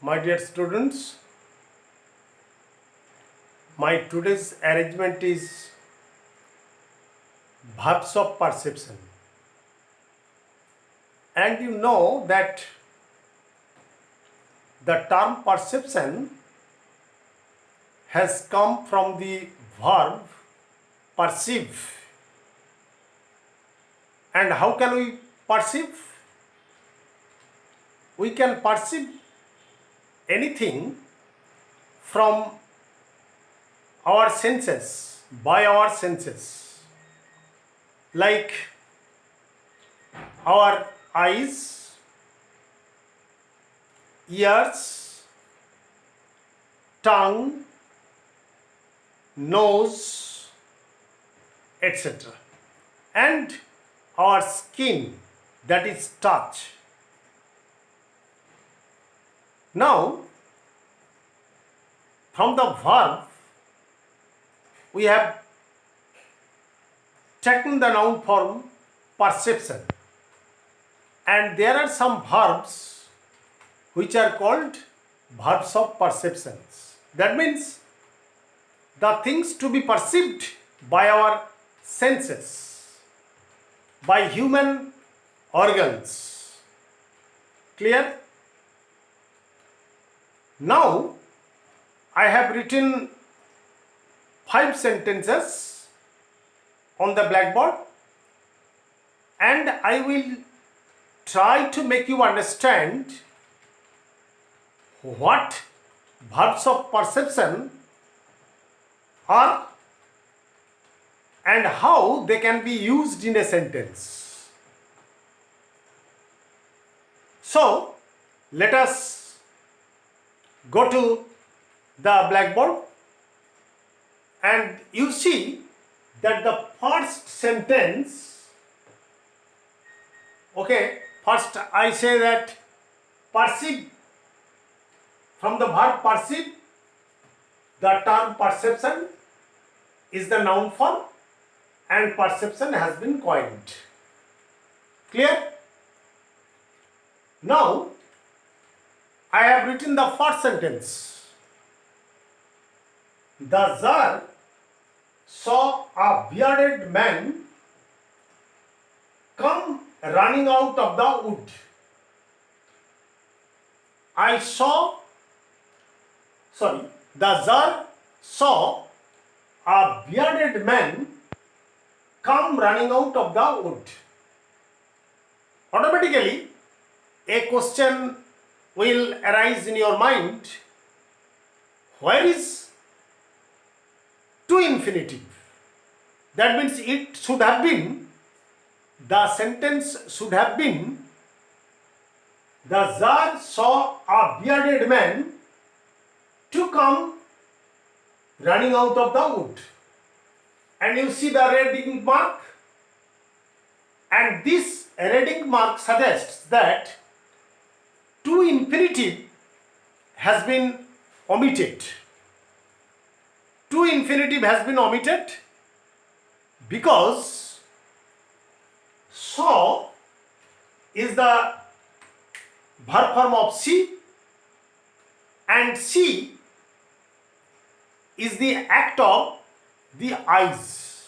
My dear students, my today's arrangement is verbs of perception. And you know that the term perception has come from the verb perceive. And how can we perceive? We can perceive anything from our senses, by our senses, like our eyes, ears, tongue, nose, etc. And our skin, that is touch. Now, from the verb, we have taken the noun form perception, and there are some verbs which are called verbs of perceptions. That means the things to be perceived by our senses, by human organs. Clear? Now I have written 5 sentences on the blackboard, and I will try to make you understand what verbs of perception are and how they can be used in a sentence. So, let us go to the blackboard, and you see that the first sentence, first I say that perceive, from the verb perceive, the term perception is the noun form and perception has been coined. Clear? Now I have written the first sentence. The czar saw a bearded man come running out of the wood. The czar saw a bearded man come running out of the wood. Automatically, a question will arise in your mind. Where is to infinitive? That means it should have been, the sentence should have been, the czar saw a bearded man to come running out of the wood. And you see the red ink mark, and this red ink mark suggests that to infinitive has been omitted. To infinitive has been omitted because saw is the verb form of see, and see is the act of the eyes.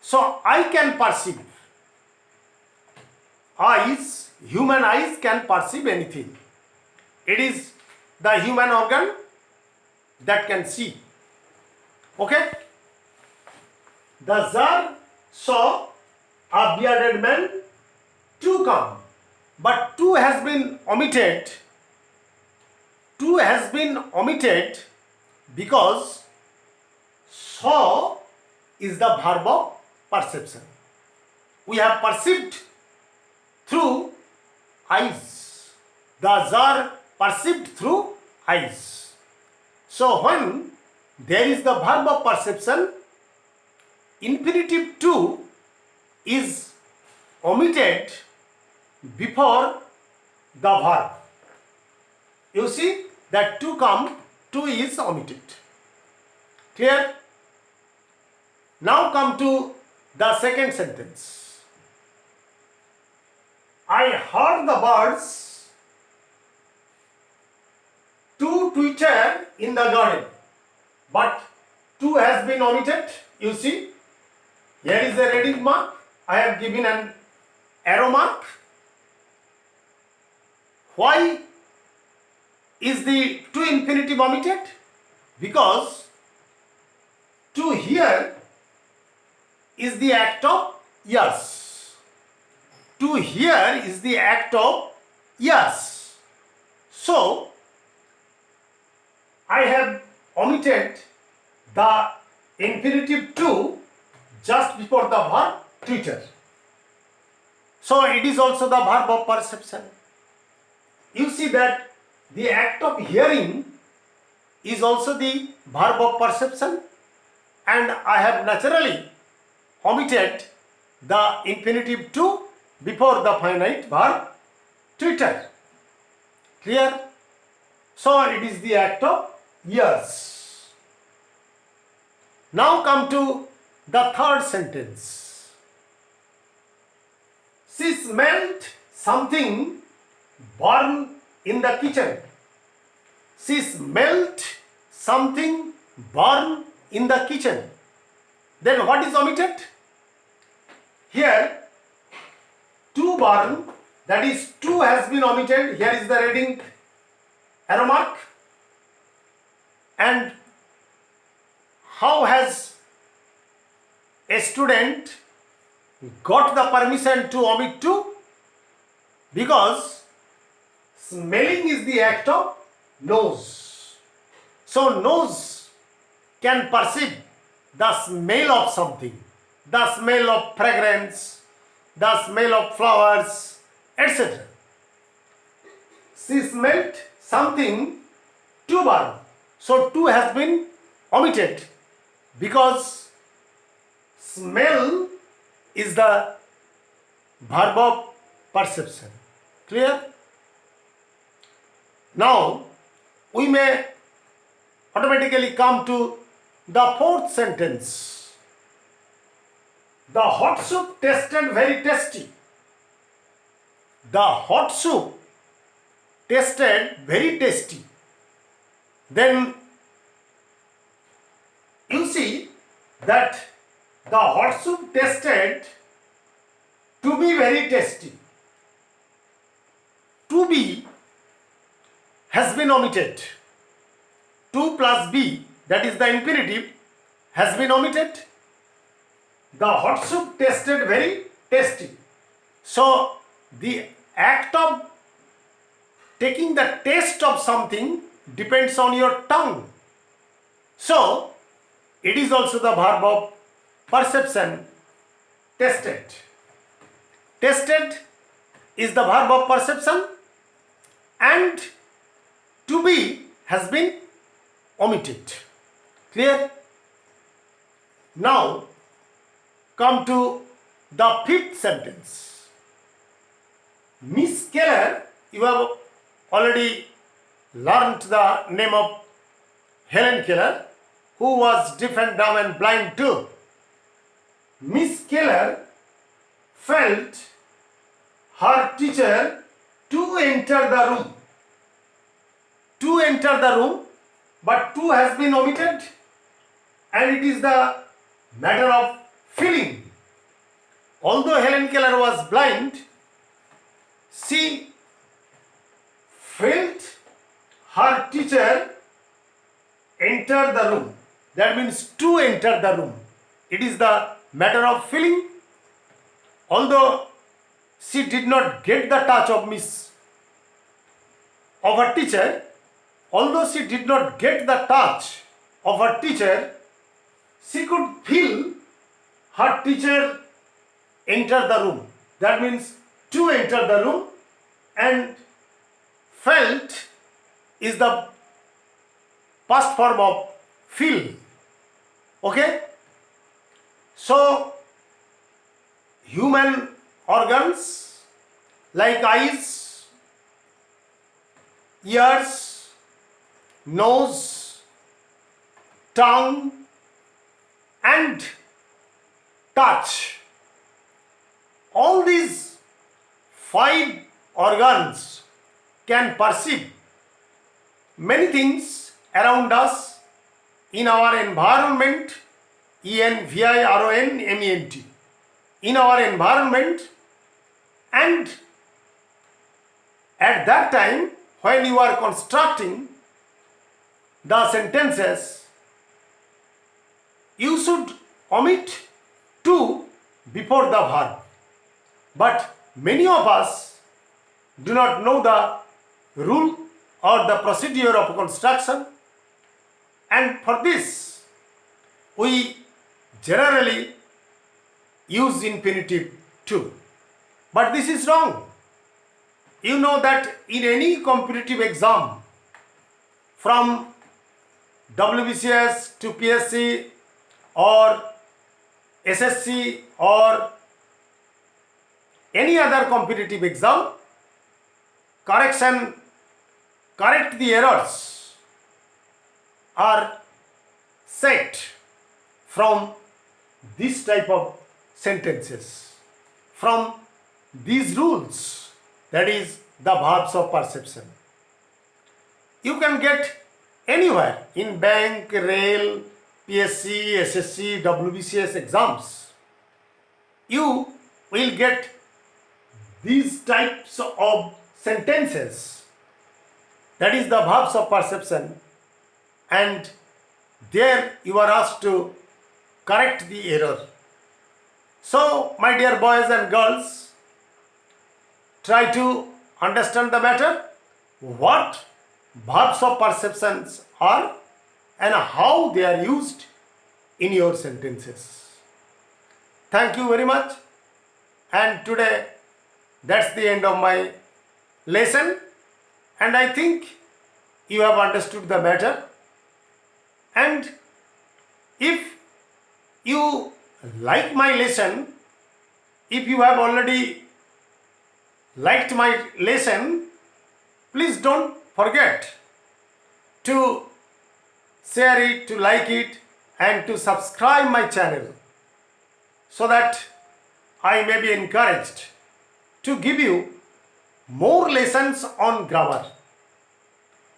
So I can perceive. Eyes, human eyes can perceive anything. It is the human organ that can see. Okay? The czar saw a bearded man to come, but to has been omitted. To has been omitted because saw is the verb of perception. We have perceived through eyes. The czar perceived through eyes. So when there is the verb of perception, infinitive to is omitted before the verb. You see that to come, to is omitted. Clear? Now come to the second sentence. I heard the birds two Twitter in the garden, but two has been omitted. You see, here is a reading mark. I have given an arrow mark. Why is the to infinitive omitted? Because to here is the act of yes. To here is the act of yes. So I have omitted the infinitive to just before the verb Twitter. So it is also the verb of perception. You see that the act of hearing is also the verb of perception, and I have naturally omitted the infinitive to before the finite verb Twitter. Clear? So it is the act of yes. Now come to the third sentence. She smelled something burn in the kitchen. She smelled something burn in the kitchen. Then what is omitted? Here, to burn, that is to has been omitted. Here is the reading arrow mark. And how has a student got the permission to omit to? Because smelling is the act of nose. So nose can perceive the smell of something, the smell of fragrance, the smell of flowers, etc. She smelled something to burn. So to has been omitted because smell is the verb of perception. Clear? Now we may automatically come to the fourth sentence. The hot soup tasted very tasty. The hot soup tasted very tasty. Then you see that the hot soup tasted to be very tasty. To be has been omitted. To plus be, that is the infinitive, has been omitted. The hot soup tasted very tasty. So the act of taking the taste of something depends on your tongue. So it is also the verb of perception, tasted. Tasted is the verb of perception, and to be has been omitted. Clear? Now come to the fifth sentence. Miss Keller, you have already learnt the name of Helen Keller, who was deaf and dumb and blind too. Miss Keller felt her teacher to enter the room. To enter the room, but to has been omitted, and it is the matter of feeling. Although Helen Keller was blind, she felt her teacher enter the room. That means to enter the room. It is the matter of feeling. Although she did not get the touch of her teacher, although she did not get the touch of her teacher, she could feel her teacher enter the room. That means to enter the room, and felt is the past form of feel. Okay? So human organs like eyes, ears, nose, tongue, and touch. All these 5 organs can perceive many things around us in our environment, environment, in our environment, and at that time when you are constructing the sentences, you should omit to before the verb. But many of us do not know the rule or the procedure of construction, and for this we generally use infinitive too. But this is wrong. You know that in any competitive exam, from WBCS to PSC or SSC or any other competitive exam, correct the errors are set from this type of sentences, from these rules, that is the verbs of perception. You can get anywhere in bank, rail, PSC, SSC, WBCS exams. You will get these types of sentences, that is the verbs of perception, and there you are asked to correct the error. So, my dear boys and girls, try to understand the matter, what verbs of perceptions are and how they are used in your sentences. Thank you very much, and today that's the end of my lesson, and I think you have understood the matter. And if you like my lesson, if you have already liked my lesson, please don't forget to share it, to like it, and to subscribe my channel, so that I may be encouraged to give you more lessons on grammar.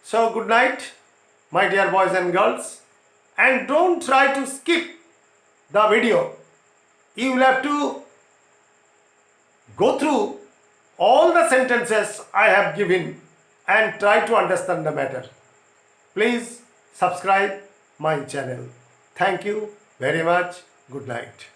So good night, my dear boys and girls, and don't try to skip the video. You will have to go through all the sentences I have given and try to understand the matter. Please subscribe my channel. Thank you very much. Good night.